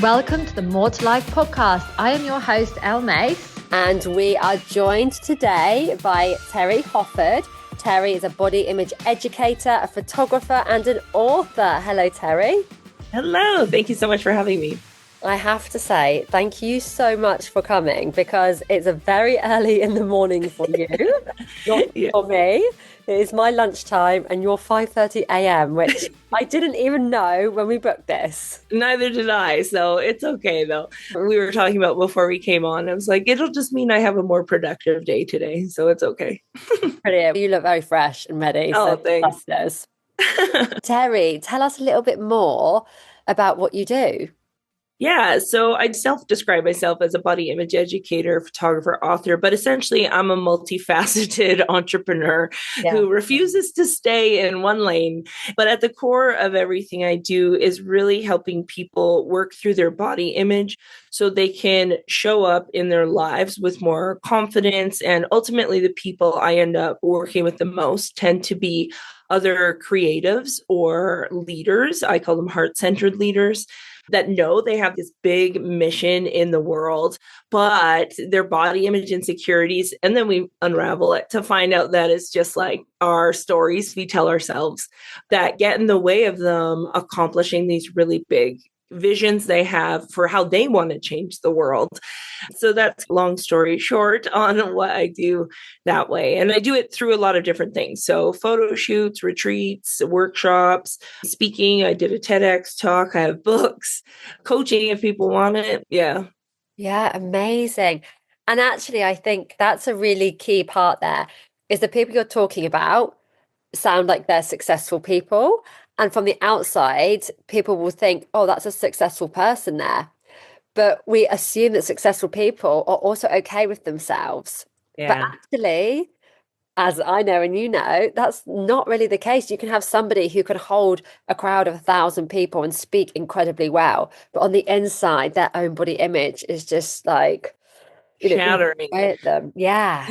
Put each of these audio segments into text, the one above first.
Welcome to the More to Life podcast. I am your host, Elle Mace. And we are joined today by Teri Hofford. Teri is a body image educator, a photographer, and an author. Hello, Teri. Hello. Thank you so much for having me. I have to say, thank you so much for coming because it's a very early in the morning for you, not for me. It is my lunchtime and you're 5:30 a.m., which I didn't even know when we booked this. Neither did I. So it's okay, though. We were talking about before we came on. I was like, it'll just mean I have a more productive day today. So it's okay. Brilliant. You look very fresh and ready. Oh, thanks. Teri, tell us a little bit more about what you do. Yeah, so I'd self-describe myself as a body image educator, photographer, author, but essentially I'm a multifaceted entrepreneur who refuses to stay in one lane. But at the core of everything I do is really helping people work through their body image so they can show up in their lives with more confidence. And ultimately, the people I end up working with the most tend to be other creatives or leaders. I call them heart-centered leaders that know they have this big mission in the world, but their body image insecurities. And then we unravel it to find out that it's just like our stories we tell ourselves that get in the way of them accomplishing these really big visions they have for how they want to change the world. So that's long story short on what I do that way. And I do it through a lot of different things. So photo shoots, retreats, workshops, speaking. I did a TEDx talk. I have books, coaching if people want it. Yeah. Yeah, amazing. And actually, I think that's a really key part there is the people you're talking about sound like they're successful people. And from the outside, people will think, oh, that's a successful person there. But we assume that successful people are also okay with themselves. Yeah. But actually, as I know and you know, that's not really the case. You can have somebody who can hold a crowd of 1,000 people and speak incredibly well. But on the inside, their own body image is just like, shattering them. Yeah.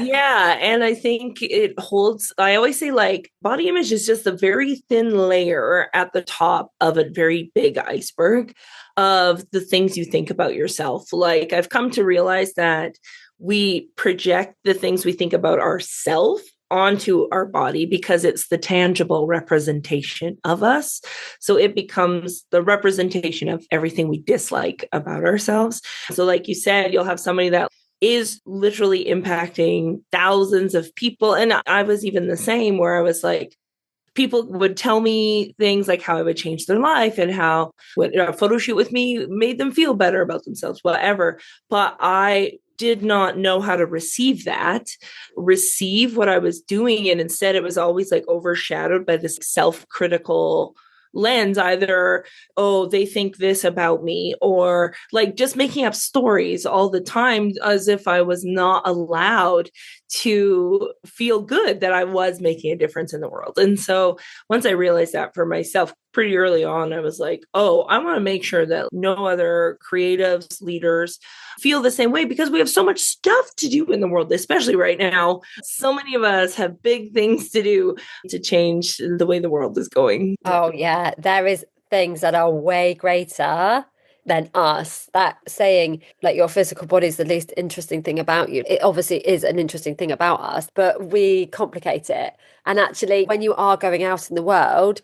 And I think it holds, I always say like body image is just a very thin layer at the top of a very big iceberg of the things you think about yourself. Like I've come to realize that we project the things we think about ourselves onto our body because it's the tangible representation of us. So it becomes the representation of everything we dislike about ourselves. So like you said, you'll have somebody that is literally impacting thousands of people. And I was even the same where I was like, people would tell me things like how I would change their life and how a photo shoot with me made them feel better about themselves, whatever. But I did not know how to receive what I was doing. And instead it was always like overshadowed by this self-critical lens, either, oh, they think this about me, or like just making up stories all the time as if I was not allowed to feel good that I was making a difference in the world. And so once I realized that for myself pretty early on, I was like, oh, I want to make sure that no other creatives, leaders feel the same way because we have so much stuff to do in the world, especially right now. So many of us have big things to do to change the way the world is going. Oh, yeah. There is things that are way greater than us. That saying, like, your physical body is the least interesting thing about you. It obviously is an interesting thing about us, but we complicate it. And actually, when you are going out in the world,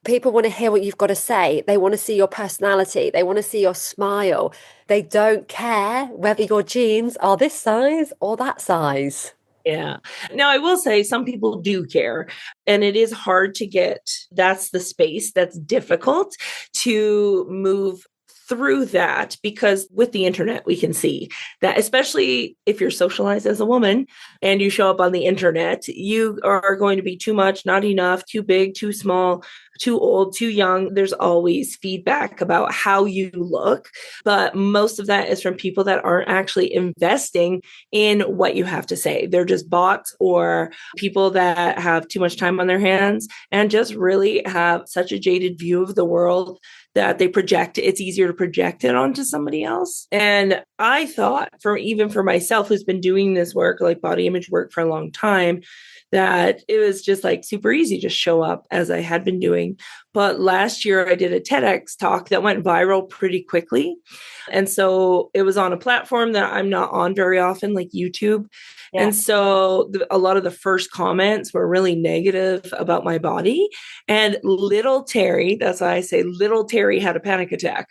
people want to hear what you've got to say. They want to see your personality. They want to see your smile. They don't care whether your jeans are this size or that size. Yeah. Now, I will say some people do care, and it is hard to get, that's the space that's difficult to move through that, because with the internet, we can see that, especially if you're socialized as a woman and you show up on the internet, you are going to be too much, not enough, too big, too small, too old, too young. There's always feedback about how you look, but most of that is from people that aren't actually investing in what you have to say. They're just bots or people that have too much time on their hands and just really have such a jaded view of the world that they project. It's easier to project it onto somebody else. And I thought, even for myself, who's been doing this work, like body image work for a long time, that it was just like super easy to show up as I had been doing. But last year I did a TEDx talk that went viral pretty quickly. And so it was on a platform that I'm not on very often, like YouTube. Yeah. And so a lot of the first comments were really negative about my body. And little Teri, that's why I say little Teri had a panic attack.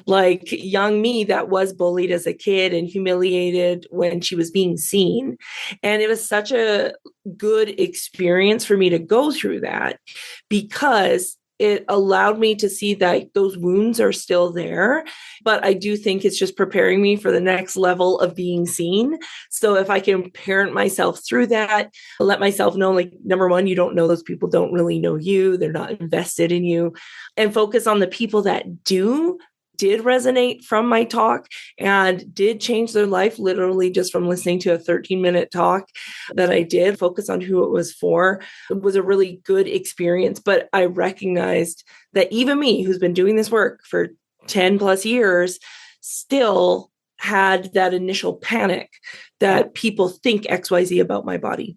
Like young me that was bullied as a kid and humiliated when she was being seen. And it was such a good experience for me to go through that because it allowed me to see that those wounds are still there. But I do think it's just preparing me for the next level of being seen. So if I can parent myself through that, let myself know, like, number one, you don't know those people don't really know you. They're not invested in you. And focus on the people that did resonate from my talk and did change their life literally just from listening to a 13-minute talk that I did. Focus on who it was for. It was a really good experience, but I recognized that even me, who's been doing this work for 10 plus years, still had that initial panic that people think XYZ about my body.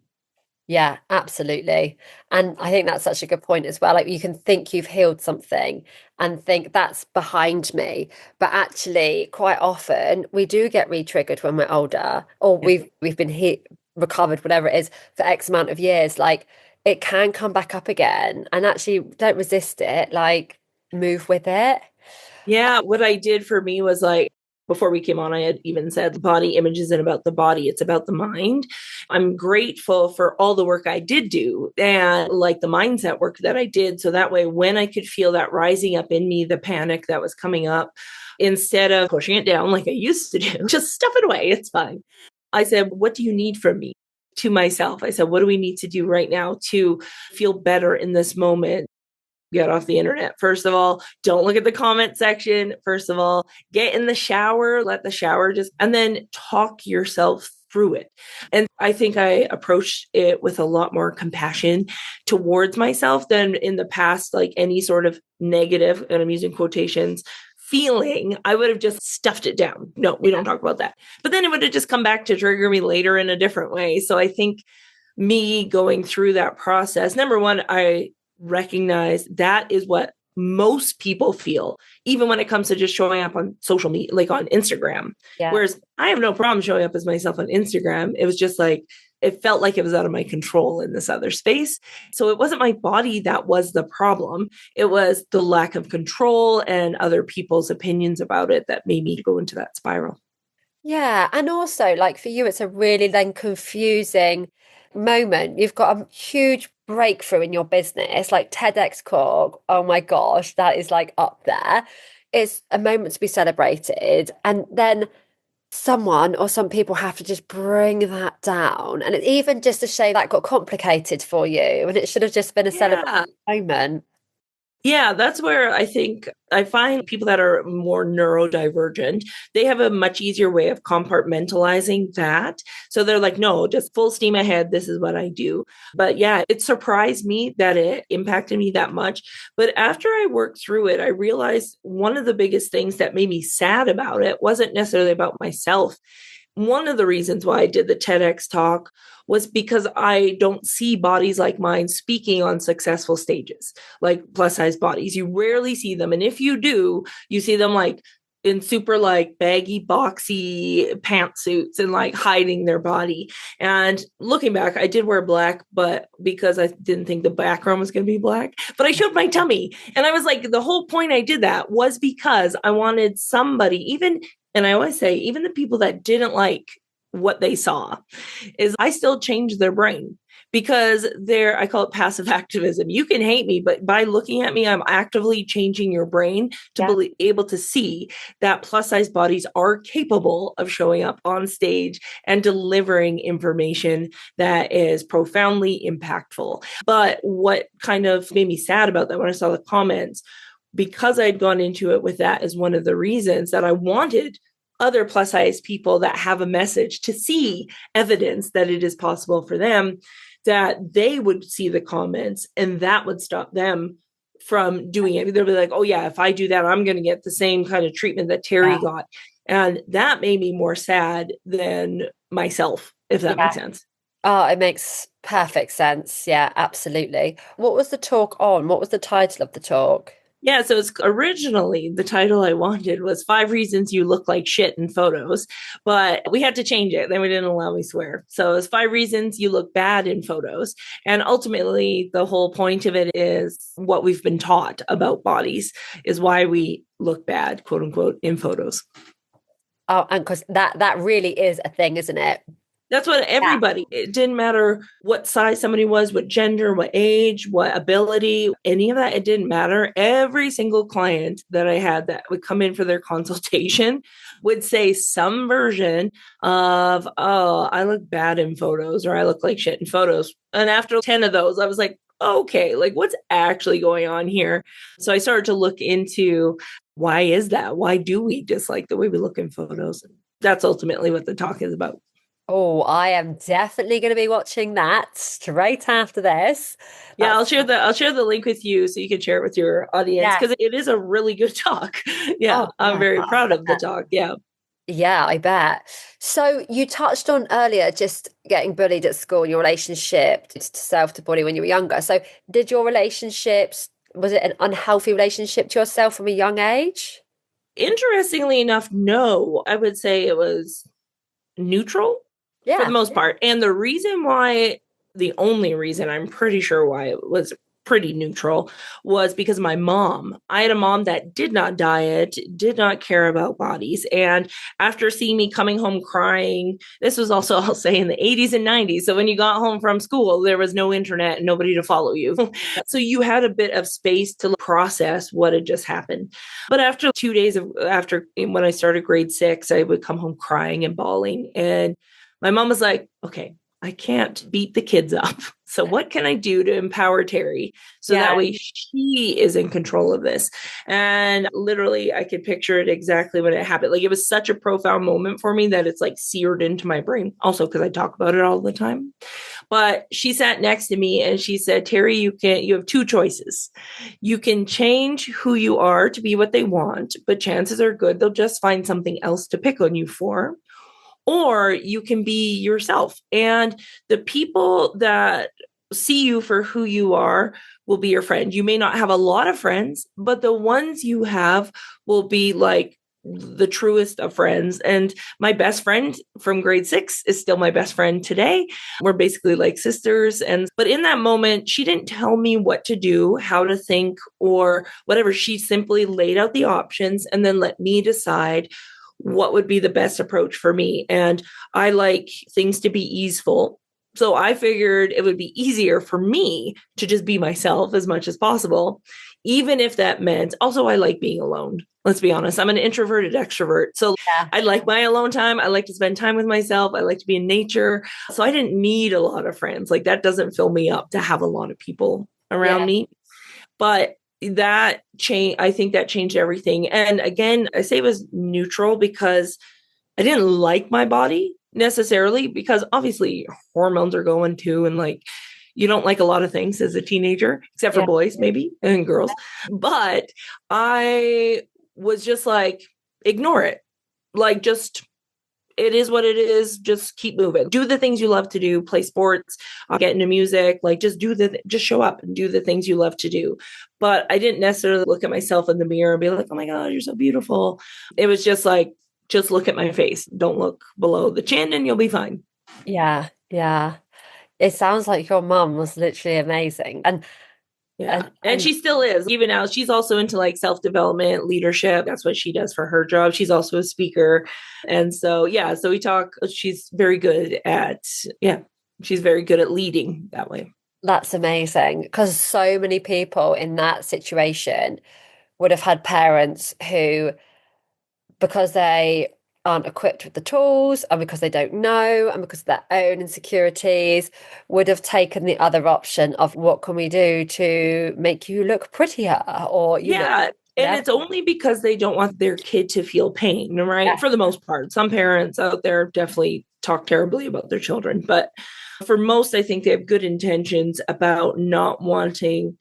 Yeah, absolutely. And I think that's such a good point as well. Like you can think you've healed something and think that's behind me. But actually, quite often we do get re-triggered when we're older, or we've been recovered, whatever it is, for X amount of years. Like it can come back up again. And actually don't resist it, like move with it. Yeah, what I did for me was like, before we came on, I had even said body image isn't about the body, it's about the mind. I'm grateful for all the work I did do and like the mindset work that I did. So that way, when I could feel that rising up in me, the panic that was coming up, instead of pushing it down like I used to do, just stuff it away, it's fine. I said, what do you need from me? To myself, I said, what do we need to do right now to feel better in this moment? Get off the internet. First of all, don't look at the comment section. First of all, get in the shower, let the shower and then talk yourself through it. And I think I approached it with a lot more compassion towards myself than in the past, like any sort of negative, and I'm using quotations, feeling, I would have just stuffed it down. No, we don't talk about that. But then it would have just come back to trigger me later in a different way. So I think me going through that process, number one, I recognize that is what most people feel, even when it comes to just showing up on social media, like on Instagram. Yeah. Whereas I have no problem showing up as myself on Instagram. It was just like, it felt like it was out of my control in this other space. So it wasn't my body that was the problem. It was the lack of control and other people's opinions about it that made me go into that spiral. Yeah. And also, like for you, it's a really then confusing moment. You've got a huge breakthrough in your business, like TEDx talk. Oh my gosh, that is like up there. It's a moment to be celebrated. And then someone or some people have to just bring that down. And it, even just to say that got complicated for you and it should have just been a celebrated moment. Yeah, that's where I think I find people that are more neurodivergent, they have a much easier way of compartmentalizing that. So they're like, no, just full steam ahead. This is what I do. But yeah, it surprised me that it impacted me that much. But after I worked through it, I realized one of the biggest things that made me sad about it wasn't necessarily about myself. One of the reasons why I did the TEDx talk was because I don't see bodies like mine speaking on successful stages, like plus size bodies. You rarely see them. And if you do, you see them like in super like baggy, boxy pantsuits and like hiding their body. And looking back, I did wear black, but because I didn't think the background was going to be black, but I showed my tummy. And I was like, the whole point I did that was because I wanted somebody, even, and I always say, even the people that didn't like what they saw, is I still changed their brain because I call it passive activism. You can hate me, but by looking at me, I'm actively changing your brain to be able to see that plus size bodies are capable of showing up on stage and delivering information that is profoundly impactful. But what kind of made me sad about that when I saw the comments, because I'd gone into it with that as one of the reasons that I wanted other plus size people that have a message to see evidence that it is possible for them, that they would see the comments and that would stop them from doing it. They'll be like, oh yeah, if I do that, I'm going to get the same kind of treatment that Teri got. And that made me more sad than myself, if that makes sense. Oh, it makes perfect sense. Yeah, absolutely. What was the talk on? What was the title of the talk? Yeah, so it's originally the title I wanted was 5 Reasons You Look Like Shit in Photos, but we had to change it. Then we didn't allow me swear. So it's 5 Reasons You Look Bad in Photos. And ultimately, the whole point of it is what we've been taught about bodies is why we look bad, quote unquote, in photos. Oh, and because that really is a thing, isn't it? That's what Yeah. everybody, it didn't matter what size somebody was, what gender, what age, what ability, any of that. It didn't matter. Every single client that I had that would come in for their consultation would say some version of, oh, I look bad in photos or I look like shit in photos. And after 10 of those, I was like, okay, like what's actually going on here? So I started to look into why is that? Why do we dislike the way we look in photos? That's ultimately what the talk is about. Oh, I am definitely going to be watching that straight after this. Yeah, That's I'll share the link with you so you can share it with your audience yeah. because it is a really good talk. Yeah, Oh, I'm yeah. very I proud of the bet. talk. Yeah. Yeah, I bet. So you touched on earlier just getting bullied at school, your relationship to self to body when you were younger. So did your relationships, was it an unhealthy relationship to yourself from a young age? Interestingly enough, no, I would say it was neutral for the Yeah. most part. And the only reason I'm pretty sure why it was pretty neutral was because my mom. I had a mom that did not diet, did not care about bodies. And after seeing me coming home crying, this was also, I'll say, in the 80s and 90s. So when you got home from school, there was no internet and nobody to follow you. So you had a bit of space to process what had just happened. But after 2 days after when I started grade 6, I would come home crying and bawling. And my mom was like, okay, I can't beat the kids up. So what can I do to empower Teri so that Yeah. way she is in control of this? And literally I could picture it exactly when it happened. Like it was such a profound moment for me that it's like seared into my brain. Also because I talk about it all the time. But she sat next to me and she said, Teri, you have two choices. You can change who you are to be what they want, but chances are good they'll just find something else to pick on you for. Or you can be yourself. And the people that see you for who you are will be your friend. You may not have a lot of friends, but the ones you have will be like the truest of friends. And my best friend from grade 6 is still my best friend today. We're basically like sisters. But in that moment, she didn't tell me what to do, how to think, or whatever. She simply laid out the options and then let me decide what would be the best approach for me. And I like things to be easeful. So I figured it would be easier for me to just be myself as much as possible, even if that meant also I like being alone. Let's be honest. I'm an introverted extrovert. So Yeah. I like my alone time. I like to spend time with myself. I like to be in nature. So I didn't need a lot of friends. Like that doesn't fill me up to have a lot of people around Yeah. me. But that change, I think that changed everything. And again, I say it was neutral because I didn't like my body necessarily, because obviously hormones are going too. And like, you don't like a lot of things as a teenager, except for Yeah. boys, maybe, and girls. But I was just like, ignore it. Like, just it is what it is. Just keep moving. Do the things you love to do. Play sports, get into music. Like just show up and do the things you love to do. But I didn't necessarily look at myself in the mirror and be like, "Oh my God, you're so beautiful." It was just like, just look at my face. Don't look below the chin, and you'll be fine. Yeah. Yeah. It sounds like your mum was literally amazing. Yeah. And And she still is. Even now, she's also into like self development, leadership. That's what she does for her job. She's also a speaker. And so, yeah, so we talk. She's very good at, yeah, she's very good at leading that way. that's amazing because so many people in that situation would have had parents who, because they aren't equipped with the tools and because they don't know and because of their own insecurities, would have taken the other option of what can we do to make you look prettier or, Yeah. And whatever. it's only because they don't want their kid to feel pain, right? Yeah. For the most part. Some parents out there definitely talk terribly about their children. But for most, I think they have good intentions about not wanting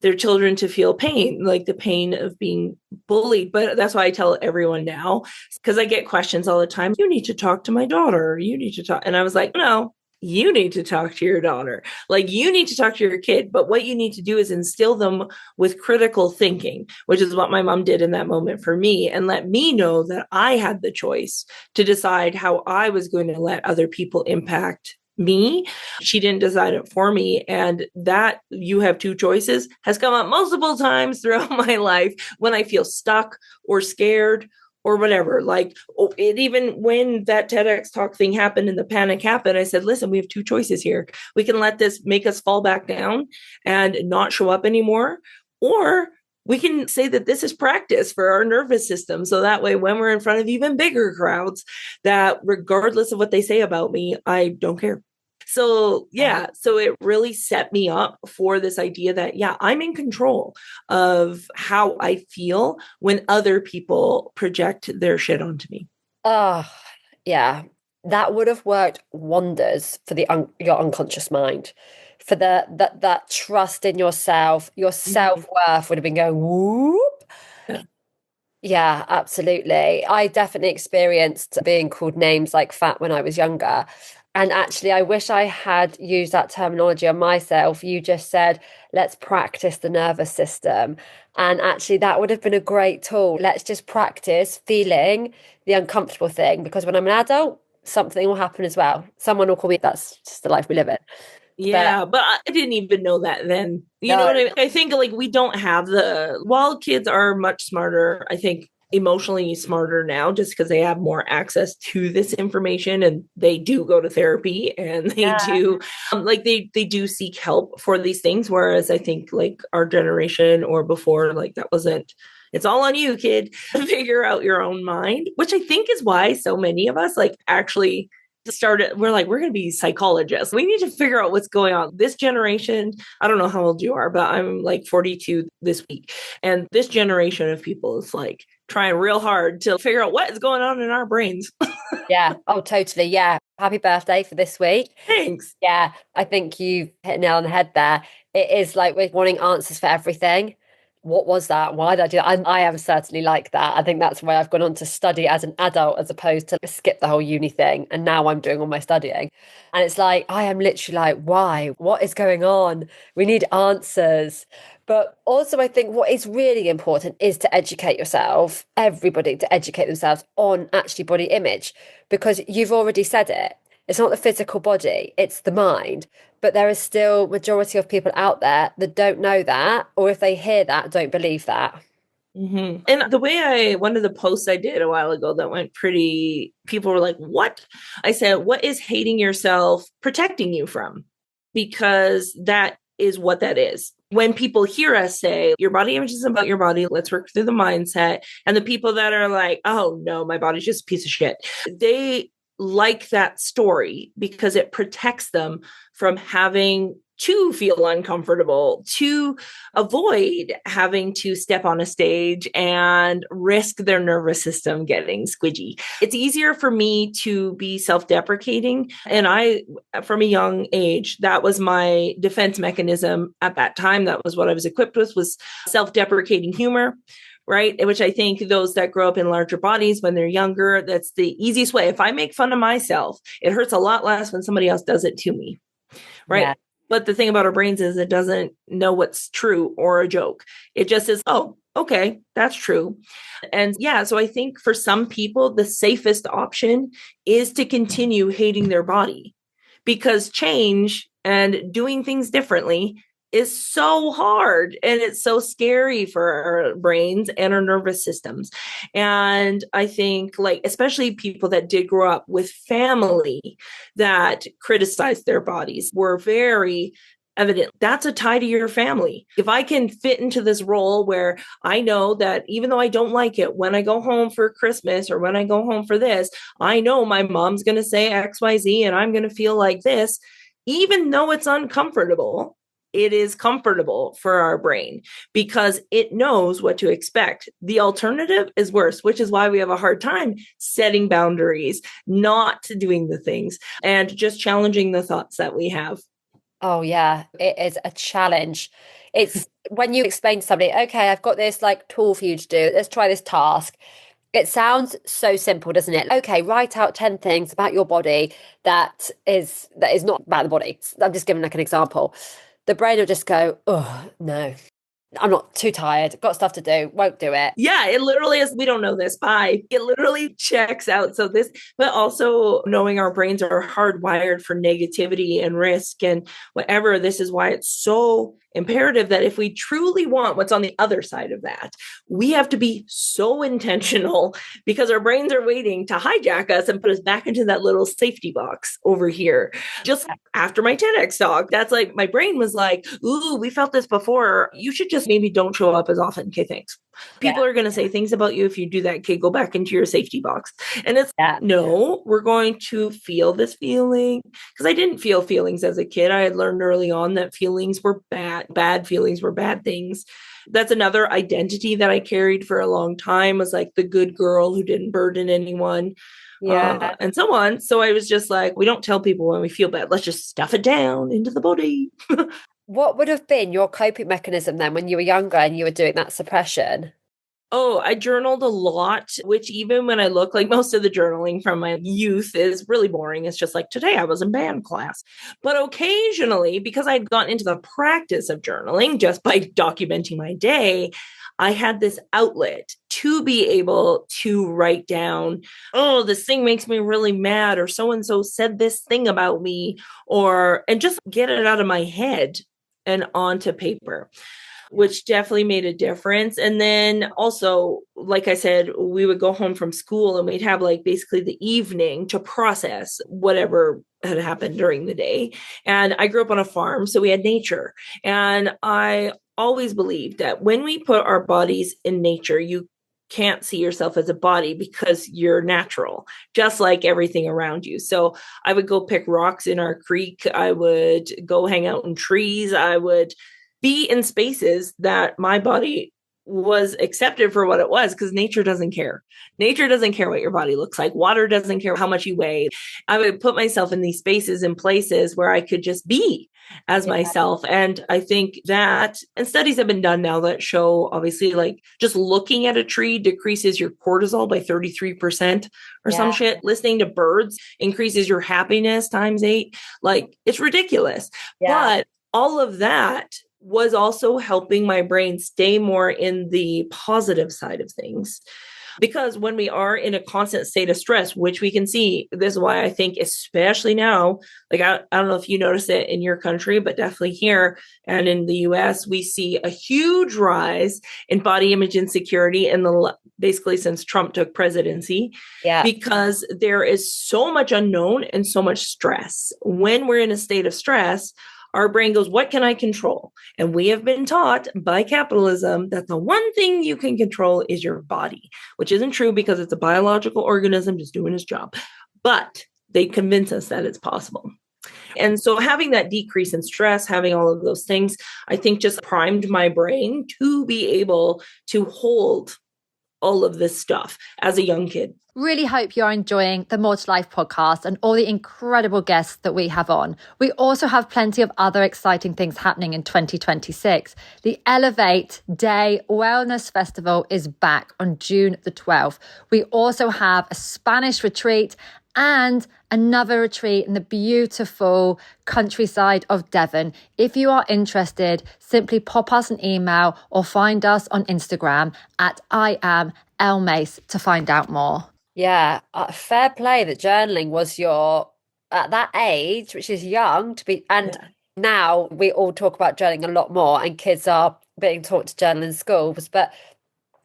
their children to feel pain, like the pain of being bullied. But that's why I tell everyone now, because I get questions all the time. You need to talk to my daughter. You need to talk. And I was like, no, you need to talk to your daughter. Like, you need to talk to your kid. But what you need to do is instill them with critical thinking, which is what my mom did in that moment for me, and let me know that I had the choice to decide how I was going to let other people impact me. She didn't decide it for me. And that you have two choices has come up multiple times throughout my life when I feel stuck or scared or whatever. Like, it, even when that TEDx talk thing happened and the panic happened, I said, listen, we have two choices here. We can let this make us fall back down and not show up anymore, or we can say that this is practice for our nervous system. So that way, when we're in front of even bigger crowds, that regardless of what they say about me, I don't care. So yeah, so it really set me up for this idea that, yeah, I'm in control of how I feel when other people project their shit onto me. Oh, yeah. That would have worked wonders for your unconscious mind. For that trust in yourself, your self-worth would have been going whoop. Yeah. Yeah, absolutely. I definitely experienced being called names like fat when I was younger. And actually, I wish I had used that terminology on myself. You just said, let's practice the nervous system. And actually, that would have been a great tool. Let's just practice feeling the uncomfortable thing, because when I'm an adult, something will happen as well. Someone will call me, that's just the life we live in. Yeah, but I didn't even know that then. You know what I mean? I think like we don't have while kids are much smarter, I think emotionally smarter now just because they have more access to this information, and they do go to therapy, and they do like they do seek help for these things. Whereas I think like our generation or before, like that wasn't, it's all on you, kid. Figure out your own mind, which I think is why so many of us like actually started, we're like, we're going to be psychologists. We need to figure out what's going on. This generation, I don't know how old you are, but I'm like 42 this week. And this generation of people is like trying real hard to figure out what is going on in our brains. Yeah. Oh, totally. Yeah. Happy birthday for this week. Thanks. Yeah. I think you hit a nail on the head there. It is like we're wanting answers for everything. What was that? Why did I do that? I am certainly like that. I think that's why I've gone on to study as an adult as opposed to skip the whole uni thing. And now I'm doing all my studying. And it's like, I am literally like, why? What is going on? We need answers. But also, I think what is really important is to educate yourself, everybody to educate themselves on actually body image, because you've already said it. It's not the physical body, it's the mind. But there is still majority of people out there that don't know that, or if they hear that, don't believe that. Mm-hmm. And the way one of the posts I did a while ago that went pretty, people were like, what? I said, what is hating yourself protecting you from? Because that is what that is. When people hear us say, your body image is about your body, let's work through the mindset. And the people that are like, oh no, my body's just a piece of shit, they like that story because it protects them from having to feel uncomfortable, to avoid having to step on a stage and risk their nervous system getting squidgy. It's easier for me to be self-deprecating. And from a young age, that was my defense mechanism at that time. That was what I was equipped with, was self-deprecating humor. Right. Which I think those that grow up in larger bodies when they're younger, that's the easiest way. If I make fun of myself, it hurts a lot less when somebody else does it to me. Right. Yeah. But the thing about our brains is it doesn't know what's true or a joke. It just says, oh, okay, that's true. And yeah, so I think for some people, the safest option is to continue hating their body, because change and doing things differently is so hard, and it's so scary for our brains and our nervous systems. And I think, like, especially people that did grow up with family that criticized their bodies were very evident. That's a tie to your family. If I can fit into this role where I know that even though I don't like it, when I go home for Christmas or when I go home for this, I know my mom's going to say XYZ and I'm going to feel like this, even though it's uncomfortable. It is comfortable for our brain because it knows what to expect. The alternative is worse, which is why we have a hard time setting boundaries, not doing the things, and just challenging the thoughts that we have. Oh, yeah, it is a challenge. It's when you explain to somebody, okay, I've got this like tool for you to do. Let's try this task. It sounds so simple, doesn't it? Okay, write out 10 things about your body that is not about the body. I'm just giving like an example. The brain will just go, oh, no, I'm not too tired, got stuff to do, won't do it. Yeah, it literally is. We don't know this. Bye. It literally checks out. So this, but also knowing our brains are hardwired for negativity and risk and whatever. This is why it's so imperative that if we truly want what's on the other side of that, we have to be so intentional because our brains are waiting to hijack us and put us back into that little safety box over here. Just after my TEDx talk, that's like my brain was like, ooh, we felt this before. You should just maybe don't show up as often. Okay, thanks. People are going to say things about you if you do that. Okay, go back into your safety box. And it's no, we're going to feel this feeling because I didn't feel feelings as a kid. I had learned early on that feelings were bad. Bad feelings were bad things. That's another identity that I carried for a long time, was like the good girl who didn't burden anyone. And so on. So I was just like, we don't tell people when we feel bad. Let's just stuff it down into the body. What would have been your coping mechanism then when you were younger and you were doing that suppression? Oh, I journaled a lot, which even when I look, like most of the journaling from my youth is really boring. It's just like, today I was in band class. But occasionally, because I'd gotten into the practice of journaling just by documenting my day, I had this outlet to be able to write down, oh, this thing makes me really mad, or so-and-so said this thing about me, and just get it out of my head and onto paper, which definitely made a difference. And then also, like I said, we would go home from school and we'd have like basically the evening to process whatever had happened during the day. And I grew up on a farm, so we had nature. And I always believed that when we put our bodies in nature, you can't see yourself as a body because you're natural, just like everything around you. So I would go pick rocks in our creek. I would go hang out in trees. I would be in spaces that my body was accepted for what it was, because nature doesn't care. Nature doesn't care what your body looks like. Water doesn't care how much you weigh. I would put myself in these spaces and places where I could just be as myself. And I think that, and studies have been done now that show, obviously, like just looking at a tree decreases your cortisol by 33% or some shit. Listening to birds increases your happiness times 8. Like, it's ridiculous. But all of that was also helping my brain stay more in the positive side of things. Because when we are in a constant state of stress, which we can see, this is why I think, especially now, like I don't know if you notice it in your country, but definitely here and in the US, we see a huge rise in body image insecurity basically since Trump took presidency, because there is so much unknown and so much stress. When we're in a state of stress, our brain goes, what can I control? And we have been taught by capitalism that the one thing you can control is your body, which isn't true because it's a biological organism just doing its job. But they convince us that it's possible. And so having that decrease in stress, having all of those things, I think just primed my brain to be able to hold all of this stuff as a young kid. Really hope you're enjoying the More to Life podcast and all the incredible guests that we have on. We also have plenty of other exciting things happening in 2026. The Elevate Day Wellness Festival is back on June the 12th. We also have a Spanish retreat and another retreat in the beautiful countryside of Devon. If you are interested, simply pop us an email or find us on Instagram at I am Elle Mace to find out more. Yeah, fair play that journaling was at that age, which is young to be, and now we all talk about journaling a lot more and kids are being taught to journal in schools. But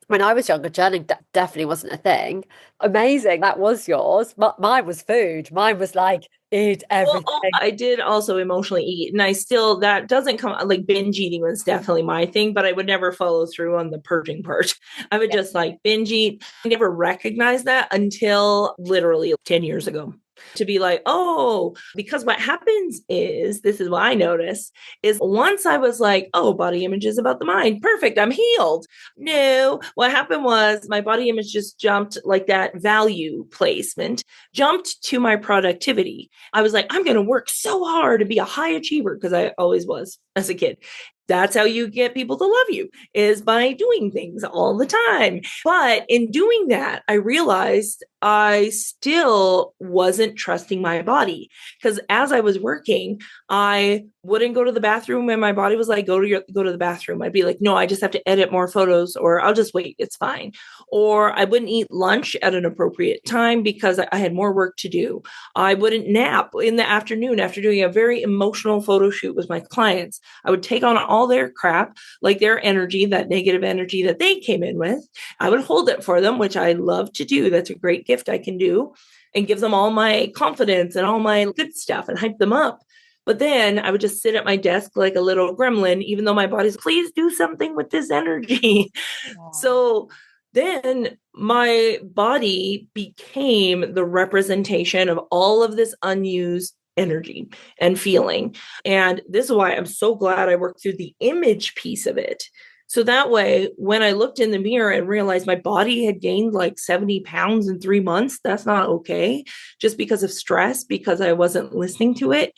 when I was younger, journaling definitely wasn't a thing. Amazing, that was yours. Mine was food. Mine was like, eat everything. Well, I did also emotionally eat, and I still, that doesn't come, like binge eating was definitely my thing, but I would never follow through on the purging part. I would just like binge eat. I never recognized that until literally 10 years ago. To be like, oh, because what happens is, this is what I notice, is once I was like, oh, body image is about the mind. Perfect. I'm healed. No, what happened was my body image just jumped, like that value placement jumped to my productivity. I was like, I'm going to work so hard to be a high achiever, because I always was as a kid. That's how you get people to love you, is by doing things all the time. But in doing that, I realized I still wasn't trusting my body, because as I was working, I wouldn't go to the bathroom and my body was like, go to the bathroom. I'd be like, no, I just have to edit more photos, or I'll just wait. It's fine. Or I wouldn't eat lunch at an appropriate time because I had more work to do. I wouldn't nap in the afternoon after doing a very emotional photo shoot with my clients. I would take on all their crap, like their energy, that negative energy that they came in with. I would hold it for them, which I love to do. That's a great gift I can do, and give them all my confidence and all my good stuff and hype them up. But then I would just sit at my desk like a little gremlin, even though my body's, please do something with this energy. Wow. So then my body became the representation of all of this unused energy and feeling. And this is why I'm so glad I worked through the image piece of it. So that way, when I looked in the mirror and realized my body had gained like 70 pounds in 3 months, that's not okay. Just because of stress, because I wasn't listening to it.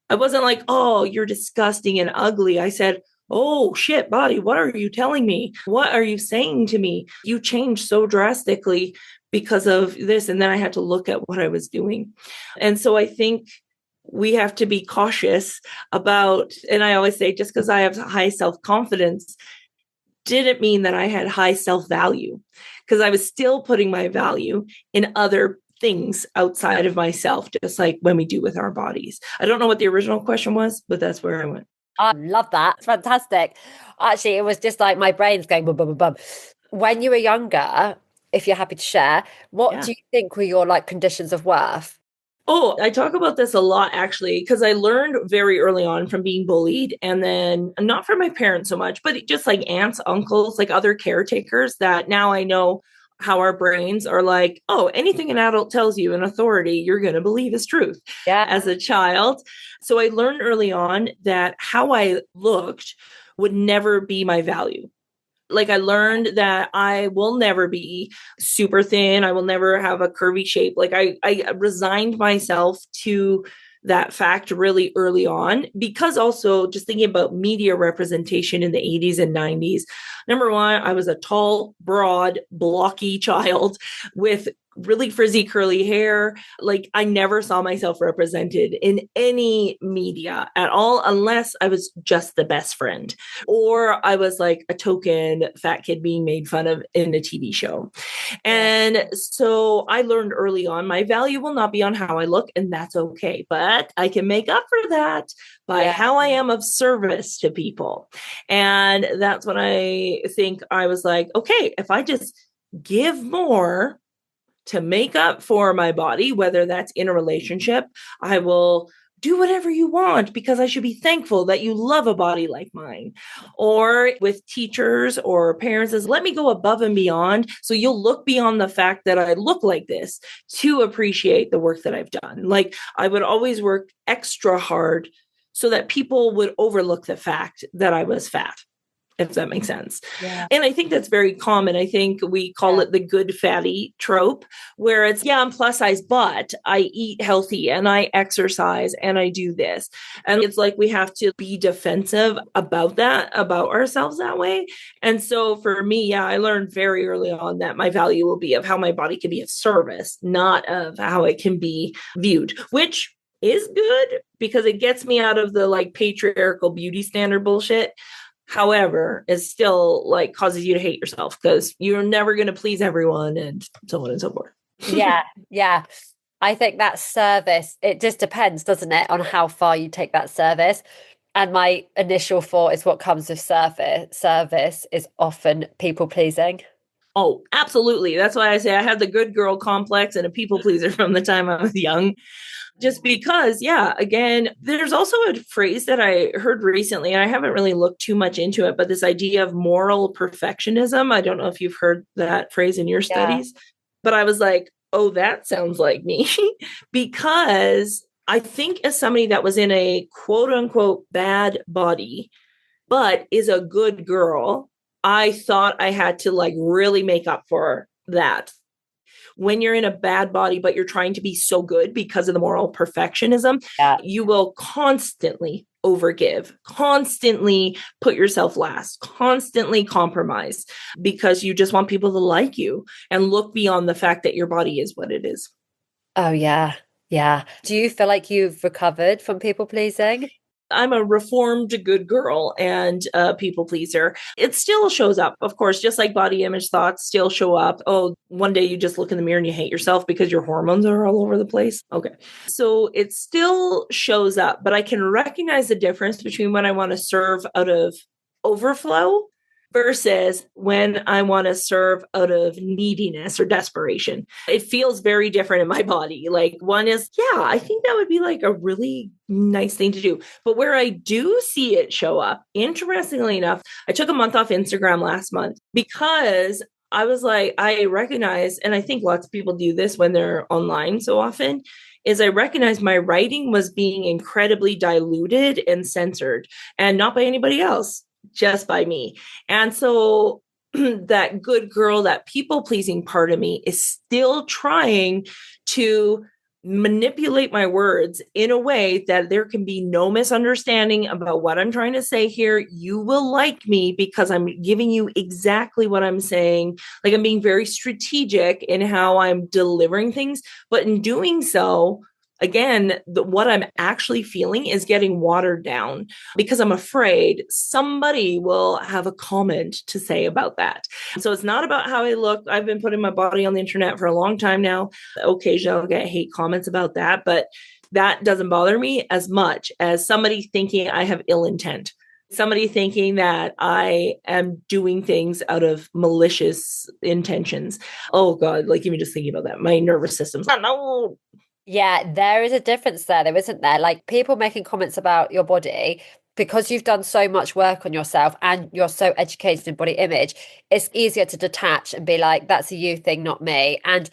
I wasn't like, oh, you're disgusting and ugly. I said, oh shit, body, what are you telling me? What are you saying to me? You changed so drastically because of this. And then I had to look at what I was doing. And so I think we have to be cautious about, and I always say, just because I have high self-confidence didn't mean that I had high self-value, because I was still putting my value in other things outside of myself, just like when we do with our bodies. I don't know what the original question was, but that's where I went. I love that. It's fantastic. Actually, it was just like my brain's going bum, bum, bum, bum. When you were younger, if you're happy to share, what do you think were your like conditions of worth? Oh, I talk about this a lot, actually, because I learned very early on from being bullied, and then not from my parents so much, but just like aunts, uncles, like other caretakers, that now I know how our brains are like, oh, anything an adult tells you in authority, you're going to believe is truth as a child. So I learned early on that how I looked would never be my value. Like I learned that I will never be super thin. I will never have a curvy shape. Like I resigned myself to that fact really early on, because also just thinking about media representation in the 80s and 90s. Number one, I was a tall, broad, blocky child with really frizzy curly hair. Like I never saw myself represented in any media at all, unless I was just the best friend, or I was like a token fat kid being made fun of in a TV show. And so I learned early on, my value will not be on how I look, and that's okay. But I can make up for that by how I am of service to people. And that's when I think I was like, okay, if I just give more to make up for my body, whether that's in a relationship, I will do whatever you want because I should be thankful that you love a body like mine. Or with teachers or parents, is let me go above and beyond. So you'll look beyond the fact that I look like this to appreciate the work that I've done. Like I would always work extra hard so that people would overlook the fact that I was fat, if that makes sense. Yeah. And I think that's very common. I think we call it the good fatty trope, where it's, I'm plus size, but I eat healthy and I exercise and I do this. And it's like we have to be defensive about that, about ourselves that way. And so for me, I learned very early on that my value will be of how my body can be of service, not of how it can be viewed, which is good because it gets me out of the like patriarchal beauty standard bullshit. However, it still like causes you to hate yourself because you're never going to please everyone and so on and so forth. Yeah. I think that service, it just depends, doesn't it, on how far you take that service. And my initial thought is what comes with service is often people pleasing. Oh, absolutely. That's why I say I had the good girl complex and a people pleaser from the time I was young. Just because, again, there's also a phrase that I heard recently, and I haven't really looked too much into it, but this idea of moral perfectionism. I don't know if you've heard that phrase in your studies, but I was like, oh, that sounds like me. Because I think as somebody that was in a quote unquote bad body, but is a good girl, I thought I had to like really make up for that. when you're in a bad body, but you're trying to be so good because of the moral perfectionism, you will constantly overgive, constantly put yourself last, constantly compromise because you just want people to like you and look beyond the fact that your body is what it is. Oh, yeah. Yeah. Do you feel like you've recovered from people pleasing? I'm a reformed good girl and a people pleaser. It still shows up, of course, just like body image thoughts still show up. Oh, one day you just look in the mirror and you hate yourself because your hormones are all over the place. Okay. So it still shows up, but I can recognize the difference between when I want to serve out of overflow versus when I want to serve out of neediness or desperation. It feels very different in my body. Like one is, yeah, I think that would be like a really nice thing to do. But where I do see it show up, interestingly enough, I took a month off Instagram last month because I was like, I recognize, and I think lots of people do this when they're online so often, is I recognized my writing was being incredibly diluted and censored, and not by anybody else, just by me. And so that good girl, that people pleasing part of me is still trying to manipulate my words in a way that there can be no misunderstanding about what I'm trying to say here. You will like me because I'm giving you exactly what I'm saying. Like I'm being very strategic in how I'm delivering things, but in doing so, again, what I'm actually feeling is getting watered down because I'm afraid somebody will have a comment to say about that. So it's not about how I look. I've been putting my body on the internet for a long time now. Occasionally I'll get hate comments about that, but that doesn't bother me as much as somebody thinking I have ill intent. Somebody thinking that I am doing things out of malicious intentions. Oh God, like even just thinking about that, my nervous system's no. Yeah, there is a difference there, isn't there? Like people making comments about your body because you've done so much work on yourself and you're so educated in body image, it's easier to detach and be like, that's a you thing, not me. And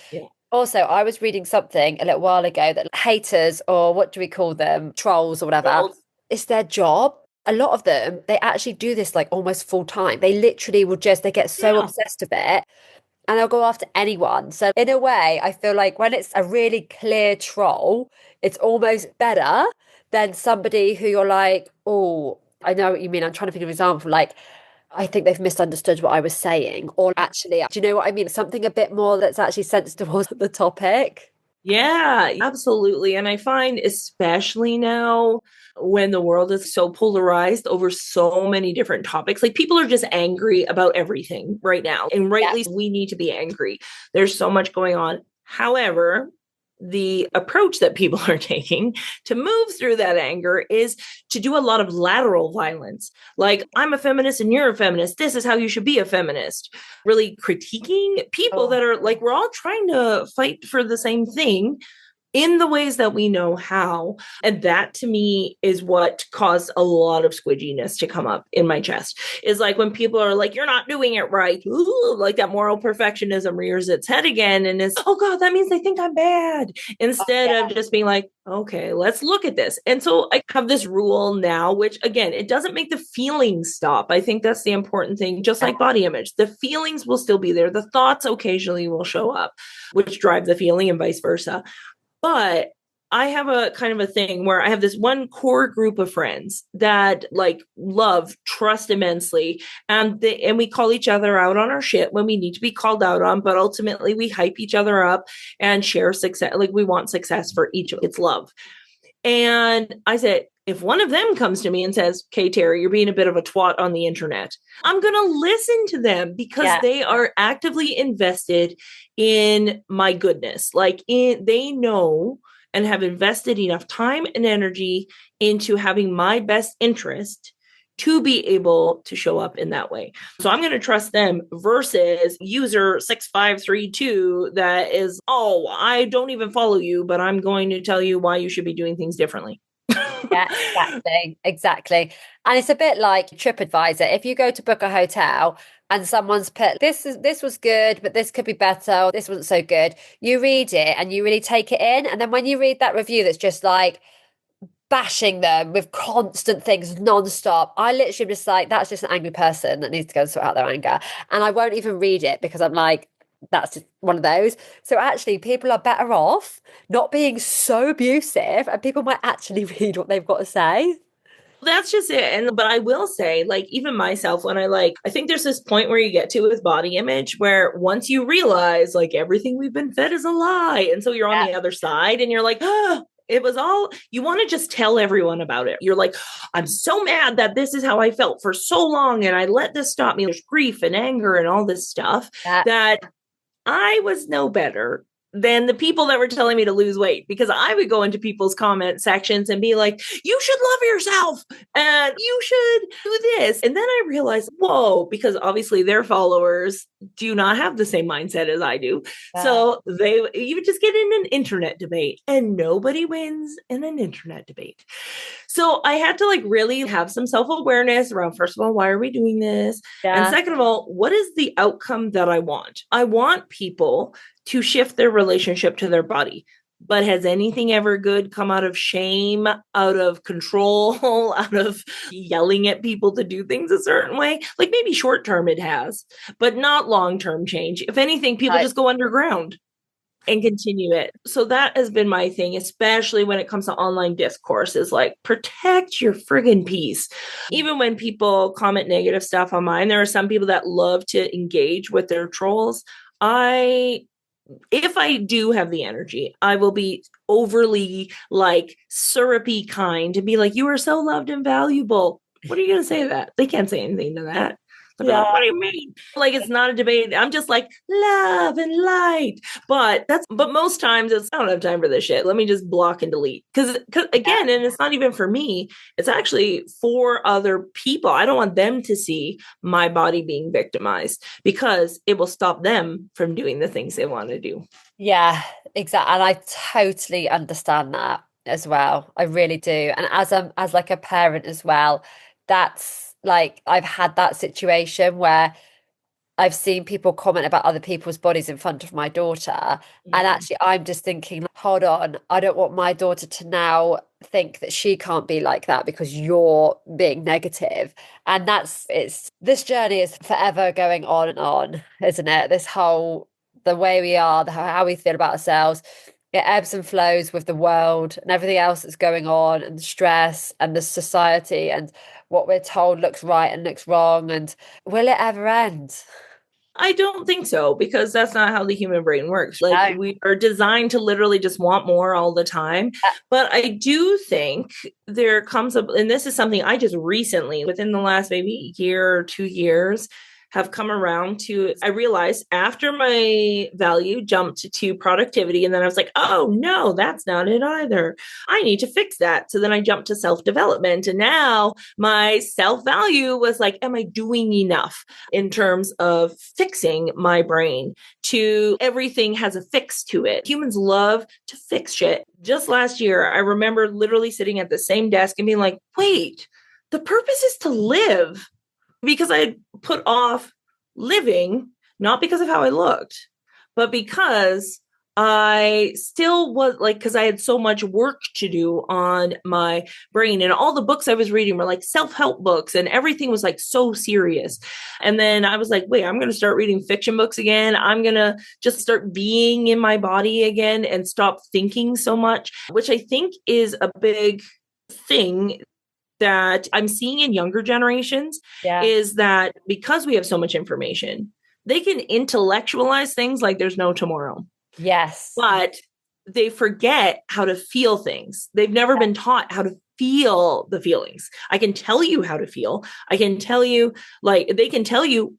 also, I was reading something a little while ago that haters, or what do we call them, trolls or whatever, it's their job. A lot of them, they actually do this like almost full time. They literally will just, they get so obsessed with it and they'll go after anyone. So in a way, I feel like when it's a really clear troll, it's almost better than somebody who you're like, oh, I know what you mean. I'm trying to think of an example. Like, I think they've misunderstood what I was saying. Or actually, do you know what I mean? Something a bit more that's actually sensitive towards the topic. Yeah, absolutely. And I find, especially now when the world is so polarized over so many different topics, like people are just angry about everything right now. And rightly, we need to be angry. There's so much going on. However, the approach that people are taking to move through that anger is to do a lot of lateral violence. Like, I'm a feminist and you're a feminist. This is how you should be a feminist. Really critiquing people that are like, we're all trying to fight for the same thing in the ways that we know how. And that to me is what caused a lot of squidginess to come up in my chest. Is like when people are like, you're not doing it right. Ooh, like that moral perfectionism rears its head again. And it's, oh God, that means they think I'm bad. Instead of just being like, okay, let's look at this. And so I have this rule now, which again, it doesn't make the feelings stop. I think that's the important thing. Just like body image, the feelings will still be there. The thoughts occasionally will show up, which drive the feeling and vice versa. But I have a kind of a thing where I have this one core group of friends that like love, trust immensely. And we call each other out on our shit when we need to be called out on, but ultimately we hype each other up and share success. Like we want success for each of it's love. And I said, if one of them comes to me and says, okay, Teri, you're being a bit of a twat on the internet, I'm going to listen to them because they are actively invested in my goodness. Like they know and have invested enough time and energy into having my best interest to be able to show up in that way. So I'm going to trust them versus user 6532 that is, oh, I don't even follow you, but I'm going to tell you why you should be doing things differently. Yeah, exactly. And it's a bit like TripAdvisor. If you go to book a hotel and someone's put this was good, but this could be better, or this wasn't so good, you read it and you really take it in. And then when you read that review that's just like bashing them with constant things nonstop, I literally am just like, that's just an angry person that needs to go and sort out their anger. And I won't even read it because I'm like, that's just one of those. So actually, people are better off not being so abusive, and people might actually read what they've got to say. That's just it. And but I will say, like, even myself, when I think there's this point where you get to with body image where once you realize like everything we've been fed is a lie. And so you're on the other side and you're like, oh, it was all, you want to just tell everyone about it. You're like, I'm so mad that this is how I felt for so long. And I let this stop me. There's grief and anger and all this stuff that I was no better than the people that were telling me to lose weight, because I would go into people's comment sections and be like, you should love yourself and you should do this. And then I realized, whoa, because obviously their followers do not have the same mindset as I do. So you would just get in an internet debate and nobody wins in an internet debate. So I had to like really have some self-awareness around, first of all, why are we doing this? And second of all, what is the outcome that I want? I want people to shift their relationship to their body. But has anything ever good come out of shame, out of control, out of yelling at people to do things a certain way? Like maybe short term it has, but not long term change. If anything, people just go underground and continue it. So that has been my thing, especially when it comes to online discourse, is like, protect your friggin' peace. Even when people comment negative stuff on mine, there are some people that love to engage with their trolls. If I do have the energy, I will be overly like syrupy kind and be like, you are so loved and valuable. What are you going to say to that? They can't say anything to that. Like, what do you mean? Like, it's not a debate. I'm just like, love and light. But most times it's, I don't have time for this shit. Let me just block and delete. Because again, and it's not even for me, it's actually for other people. I don't want them to see my body being victimized, because it will stop them from doing the things they want to do. Yeah, exactly. And I totally understand that as well. I really do. And as like a parent as well, that's like, I've had that situation where I've seen people comment about other people's bodies in front of my daughter. And actually, I'm just thinking, hold on, I don't want my daughter to now think that she can't be like that because you're being negative. And this journey is forever going on and on, isn't it? The way we are, how we feel about ourselves, it ebbs and flows with the world and everything else that's going on, and the stress and the society and what we're told looks right and looks wrong. And will it ever end? I don't think so, because that's not how the human brain works. Like, we are designed to literally just want more all the time. But I do think there comes up, and this is something I just recently, within the last maybe year or 2 years, have come around to. I realized after my value jumped to productivity, and then I was like, oh no, that's not it either. I need to fix that. So then I jumped to self-development, and now my self-value was like, am I doing enough in terms of fixing my brain? To everything has a fix to it. Humans love to fix shit. Just last year, I remember literally sitting at the same desk and being like, wait, the purpose is to live. Because I had put off living, not because of how I looked, but because I still was like, because I had so much work to do on my brain, and all the books I was reading were like self-help books, and everything was like so serious. And then I was like, wait, I'm going to start reading fiction books again. I'm going to just start being in my body again and stop thinking so much, which I think is a big thing that I'm seeing in younger generations, is that because we have so much information, they can intellectualize things like there's no tomorrow. Yes. But they forget how to feel things. They've never been taught how to feel the feelings. I can tell you how to feel. I can tell you, like, they can tell you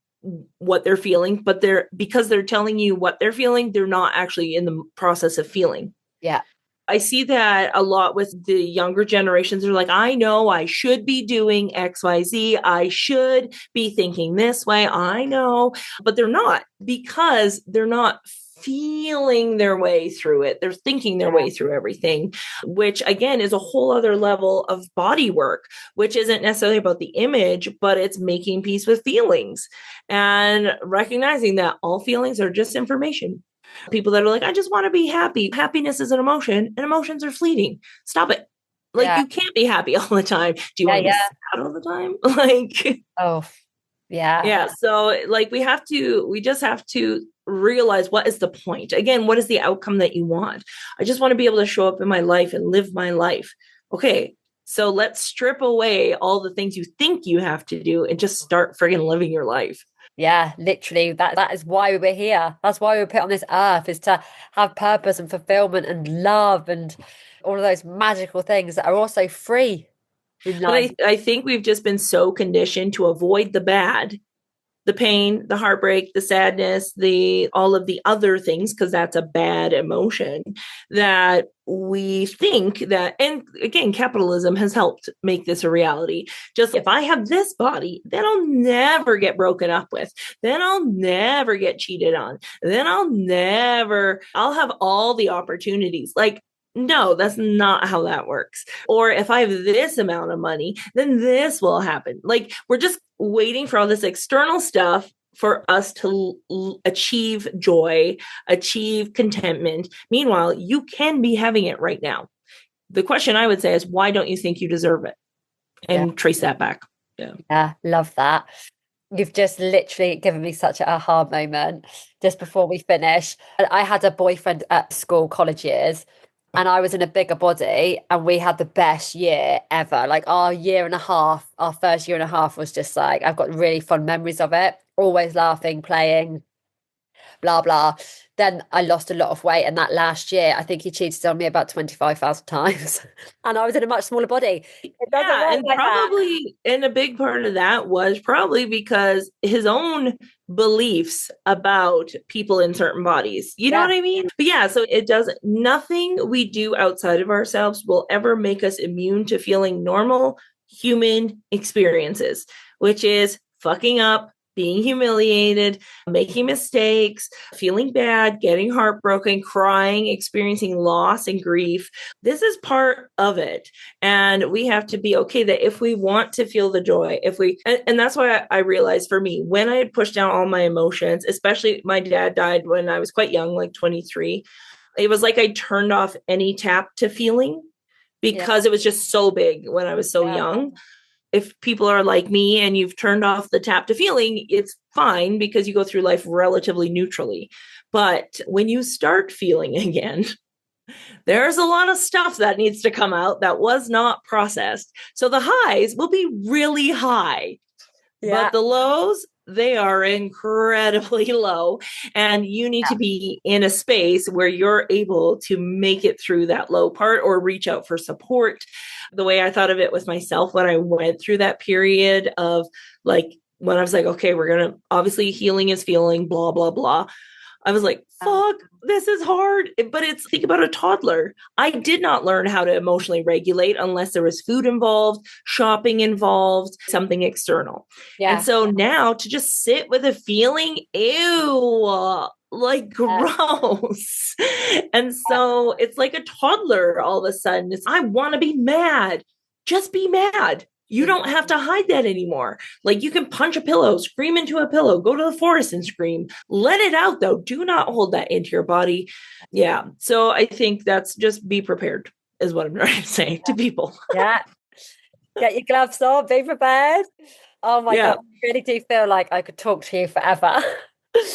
what they're feeling, but because they're telling you what they're feeling, they're not actually in the process of feeling. Yeah. I see that a lot with the younger generations. They're like, I know I should be doing X, Y, Z. I should be thinking this way. I know, but they're not, because they're not feeling their way through it. They're thinking their way through everything, which again is a whole other level of body work, which isn't necessarily about the image, but it's making peace with feelings and recognizing that all feelings are just information. People that are like, I just want to be happy. Happiness is an emotion, and emotions are fleeting. Stop it. Like, you can't be happy all the time. Do you want to be sad all the time? Like, oh, yeah. Yeah. So like we just have to realize what is the point. Again, what is the outcome that you want? I just want to be able to show up in my life and live my life. Okay, so let's strip away all the things you think you have to do and just start friggin' living your life. Yeah, literally. That is why we're here. That's why we were put on this earth, is to have purpose and fulfillment and love and all of those magical things that are also free in life. But I think we've just been so conditioned to avoid the bad, the pain, the heartbreak, the sadness, all of the other things, because that's a bad emotion, that we think that, and again, capitalism has helped make this a reality. Just if I have this body, then I'll never get broken up with. Then I'll never get cheated on. Then I'll have all the opportunities. Like, no, that's not how that works. Or if I have this amount of money, then this will happen. Like, we're just waiting for all this external stuff for us to achieve joy, achieve contentment. Meanwhile, you can be having it right now. The question I would say is, why don't you think you deserve it? And trace that back. Yeah, love that. You've just literally given me such an aha moment just before we finish. I had a boyfriend at school, college years, and I was in a bigger body, and we had the best year ever. Like our first year and a half was just like, I've got really fond memories of it. Always laughing, playing, blah, blah. Then I lost a lot of weight. And that last year, I think he cheated on me about 25,000 times. And I was in a much smaller body. And probably, and a big part of that was probably because his own beliefs about people in certain bodies. You know what I mean? But yeah, so nothing we do outside of ourselves will ever make us immune to feeling normal human experiences, which is fucking up, being humiliated, making mistakes, feeling bad, getting heartbroken, crying, experiencing loss and grief. This is part of it. And we have to be okay that if we want to feel the joy, and that's why I realized for me, when I had pushed down all my emotions, especially my dad died when I was quite young, like 23, it was like I turned off any tap to feeling because it was just so big when I was so young. If people are like me and you've turned off the tap to feeling, it's fine because you go through life relatively neutrally. But when you start feeling again, there's a lot of stuff that needs to come out that was not processed. So the highs will be really high, but the lows, they are incredibly low. And you need to be in a space where you're able to make it through that low part or reach out for support. The way I thought of it with myself when I went through that period of like, when I was like, okay, we're going to, obviously healing is feeling, blah, blah, blah. I was like, fuck, this is hard. But think about a toddler. I did not learn how to emotionally regulate unless there was food involved, shopping involved, something external. And so now to just sit with a feeling, ew, like gross. And so it's like a toddler all of a sudden. I want to be mad. Just be mad. You don't have to hide that anymore. Like, you can punch a pillow, scream into a pillow, go to the forest and scream. Let it out, though. Do not hold that into your body. Yeah. So I think that's just be prepared is what I'm trying to say to people. Get your gloves on, be prepared. Oh my God. I really do feel like I could talk to you forever.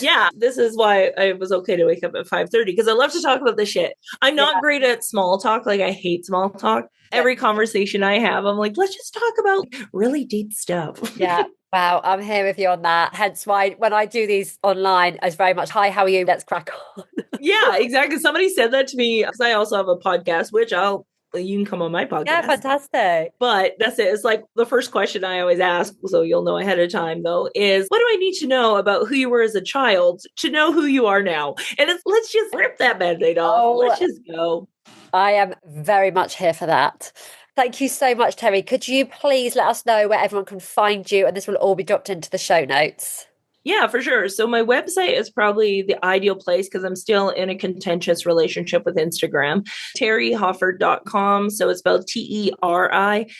Yeah, this is why I was okay to wake up at 5:30 because I love to talk about this shit. I'm not great at small talk. Like, I hate small talk. Every conversation I have, I'm like, let's just talk about really deep stuff. Yeah. Wow. I'm here with you on that. Hence why when I do these online, it's very much, hi, how are you? Let's crack on. Yeah, exactly. Somebody said that to me because I also have a podcast, which you can come on my podcast. Yeah, fantastic. But that's it. It's like the first question I always ask, so you'll know ahead of time though, is what do I need to know about who you were as a child to know who you are now? And let's just rip that Band-Aid off. Let's just go. I am very much here for that. Thank you so much, Teri. Could you please let us know where everyone can find you? And this will all be dropped into the show notes. Yeah, for sure. So my website is probably the ideal place because I'm still in a contentious relationship with Instagram. TeriHofford.com. So it's spelled TeriHofford.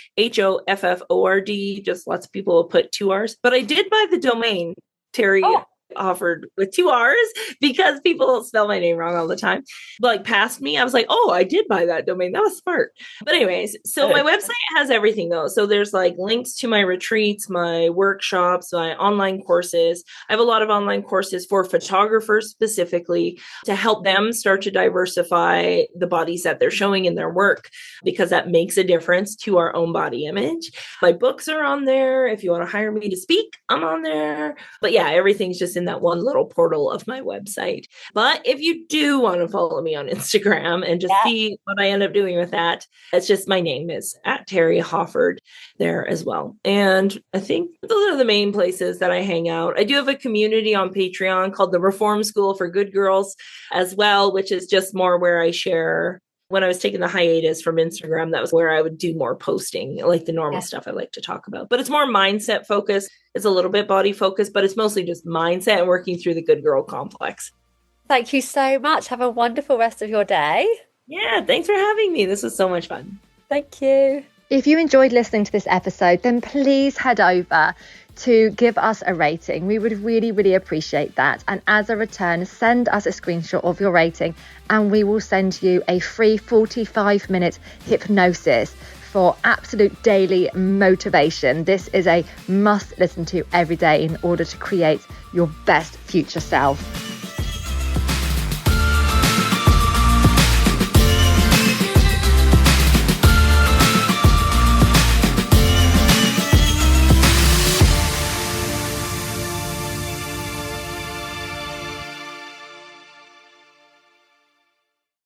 Just lots of people will put 2 R's. But I did buy the domain, Teri Hofford with 2 R's because people spell my name wrong all the time. Like past me, I was like, oh, I did buy that domain. That was smart. But anyways, so my website has everything though. So there's like links to my retreats, my workshops, my online courses. I have a lot of online courses for photographers specifically to help them start to diversify the bodies that they're showing in their work, because that makes a difference to our own body image. My books are on there. If you want to hire me to speak, I'm on there. But yeah, everything's just in that one little portal of my website. But if you do want to follow me on Instagram and just see what I end up doing with that, it's just my name is at Teri Hofford there as well. And I think those are the main places that I hang out. I do have a community on Patreon called the Reform School for Good Girls as well, which is just more where I share. When I was taking the hiatus from Instagram, that was where I would do more posting, like the normal stuff I like to talk about. But it's more mindset focused. It's a little bit body focused, but it's mostly just mindset and working through the good girl complex. Thank you so much. Have a wonderful rest of your day. Yeah, thanks for having me. This was so much fun. Thank you. If you enjoyed listening to this episode, then please head over to give us a rating. We would really, really appreciate that. And as a return, send us a screenshot of your rating and we will send you a free 45-minute hypnosis for absolute daily motivation. This is a must listen to every day in order to create your best future self.